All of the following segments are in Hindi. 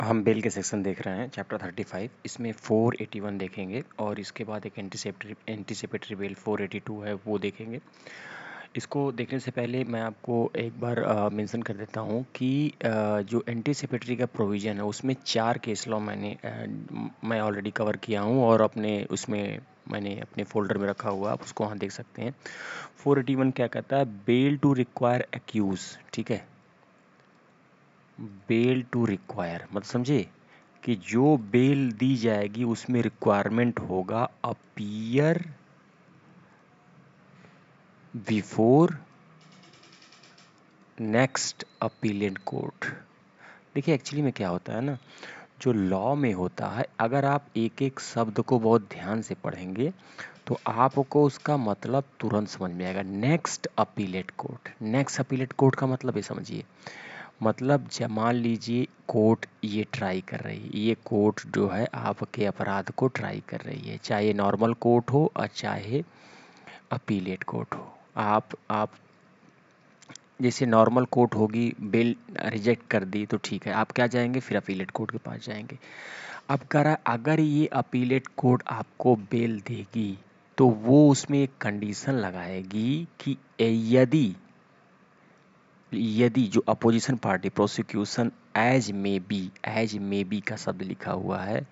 हम बेल के सेक्शन देख रहे हैं चैप्टर 35। इसमें 481 देखेंगे और इसके बाद एक एंटीसिपेटरी बेल 482 है वो देखेंगे। इसको देखने से पहले मैं आपको एक बार मेंशन कर देता हूँ कि जो एंटीसिपेटरी का प्रोविज़न है उसमें 4 केस लॉ मैं ऑलरेडी कवर किया हूँ और मैंने अपने फोल्डर में रखा हुआ, आप उसको वहाँ देख सकते हैं। 481 क्या कहता है? बेल टू रिक्वायर एक्यूज, ठीक है। बेल टू रिक्वायर मतलब समझे कि जो बेल दी जाएगी उसमें रिक्वायरमेंट होगा appear before next appellate court. देखिए एक्चुअली में क्या होता है ना, जो लॉ में होता है, अगर आप एक एक शब्द को बहुत ध्यान से पढ़ेंगे तो आपको उसका मतलब तुरंत समझ में आएगा। Next appellate court, next appellate court का मतलब ये समझिए, मतलब जब मान लीजिए कोर्ट ये ट्राई कर रही है, ये कोर्ट जो है आपके अपराध को ट्राई कर रही है, चाहे नॉर्मल कोर्ट हो और चाहे अपीलेट कोर्ट हो। आप जैसे नॉर्मल कोर्ट होगी, बेल रिजेक्ट कर दी तो ठीक है, आप क्या जाएंगे फिर अपीलेट कोर्ट के पास जाएंगे। अब अगर ये अपीलेट कोर्ट आपको बेल देगी तो वो उसमें एक कंडीशन लगाएगी कि यदि जो opposition party prosecution as may be का शब्द लिखा हुआ है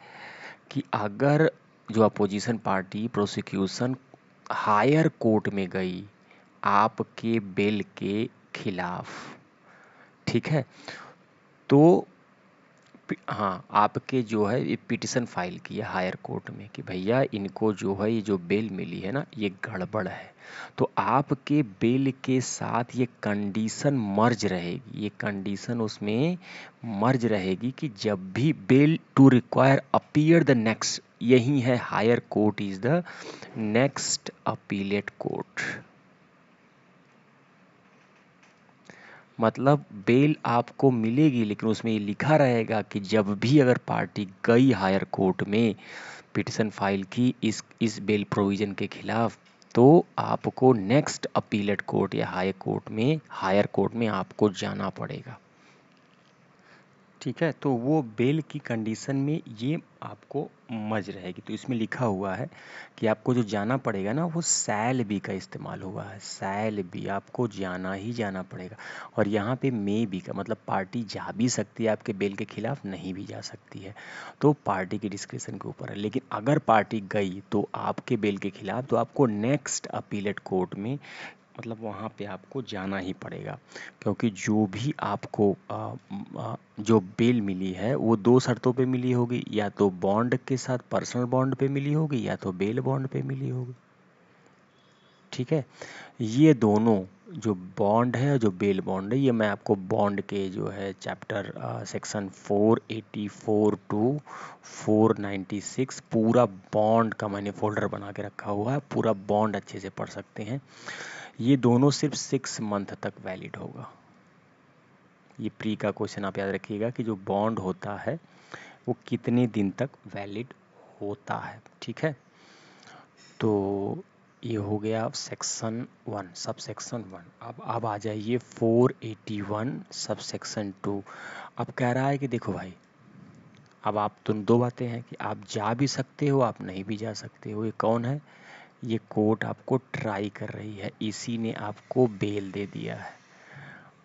कि अगर जो opposition party prosecution higher court में गई आपके बेल के खिलाफ, ठीक है, तो हाँ आपके जो है ये पिटिशन फाइल किया हायर कोर्ट में कि भैया इनको जो है ये जो बेल मिली है ना ये गड़बड़ है, तो आपके बेल के साथ ये कंडीशन मर्ज रहेगी, ये कंडीशन उसमें मर्ज रहेगी कि जब भी bail to require appear the next, यही है higher court is the next appellate court. मतलब बेल आपको मिलेगी लेकिन उसमें ये लिखा रहेगा कि जब भी अगर पार्टी गई हायर कोर्ट में पिटिशन फाइल की इस बेल प्रोविज़न के खिलाफ, तो आपको नेक्स्ट अपीलेट कोर्ट या हायर कोर्ट में आपको जाना पड़ेगा, ठीक है। तो वो बेल की कंडीशन में ये आपको मर्ज रहेगी, तो इसमें लिखा हुआ है कि आपको जो जाना पड़ेगा ना वो शैल बी का इस्तेमाल हुआ है, शैल बी, आपको जाना ही जाना पड़ेगा। और यहाँ पे मे बी का मतलब पार्टी जा भी सकती है आपके बेल के खिलाफ, नहीं भी जा सकती है, तो पार्टी की डिस्क्रिप्शन के ऊपर है। लेकिन अगर पार्टी गई तो आपके बेल के खिलाफ, तो आपको नेक्स्ट अपीलेट कोर्ट में मतलब वहाँ पे आपको जाना ही पड़ेगा, क्योंकि जो भी आपको जो बेल मिली है वो दो शर्तों पे मिली होगी, या तो बॉन्ड के साथ पर्सनल बॉन्ड पे मिली होगी या तो बेल बॉन्ड पे मिली होगी, ठीक है। ये दोनों जो बॉन्ड है और जो बेल बॉन्ड है, ये मैं आपको बॉन्ड के जो है चैप्टर सेक्शन 484 टू 496 पूरा बॉन्ड का मैंने फोल्डर बना के रखा हुआ है, पूरा बॉन्ड अच्छे से पढ़ सकते हैं। ये दोनों सिर्फ 6 मंथ तक वैलिड होगा। ये प्री का क्वेश्चन आप याद रखिएगा कि जो बॉन्ड होता है वो कितने दिन तक वैलिड होता है, ठीक है। तो ये हो गया सेक्शन 1 सब सेक्शन 1। अब आ जाइए 481 सब सेक्शन 2। अब कह रहा है कि देखो भाई, अब आप तुम दो बातें हैं कि आप जा भी सकते हो, आप नहीं भी जा सकते हो। ये कौन है? ये कोर्ट आपको ट्राई कर रही है, इसी ने आपको बेल दे दिया है।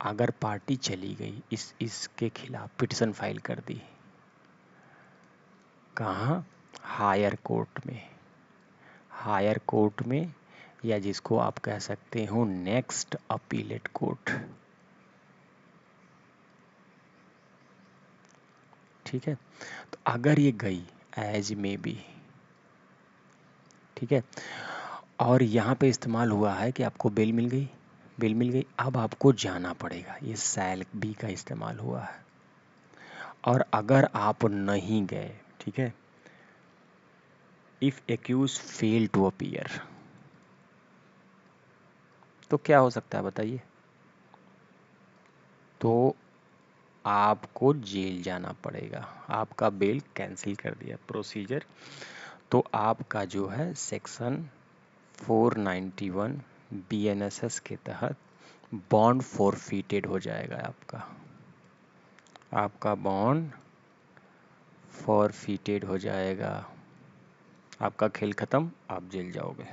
अगर पार्टी चली गई इसके खिलाफ पिटिशन फाइल कर दी, कहाँ? हायर कोर्ट में, हायर कोर्ट में, या जिसको आप कह सकते हो नेक्स्ट अपीलेट कोर्ट, ठीक है। तो अगर ये गई एज मे बी, ठीक है, और यहाँ पे इस्तेमाल हुआ है कि आपको बेल मिल गई, बेल मिल गई, अब आपको जाना पड़ेगा, ये सैल बी का इस्तेमाल हुआ है। और अगर आप नहीं गए, ठीक है, if accuse fail to appear, तो क्या हो सकता है बताइए? तो आपको जेल जाना पड़ेगा, आपका बेल कैंसिल कर दिया प्रोसीजर, तो आपका जो है सेक्शन 491 बीएनएसएस के तहत बॉन्ड फॉरफिटेड हो जाएगा, आपका बॉन्ड फॉरफिटेड हो जाएगा, आपका खेल ख़त्म, आप जेल जाओगे।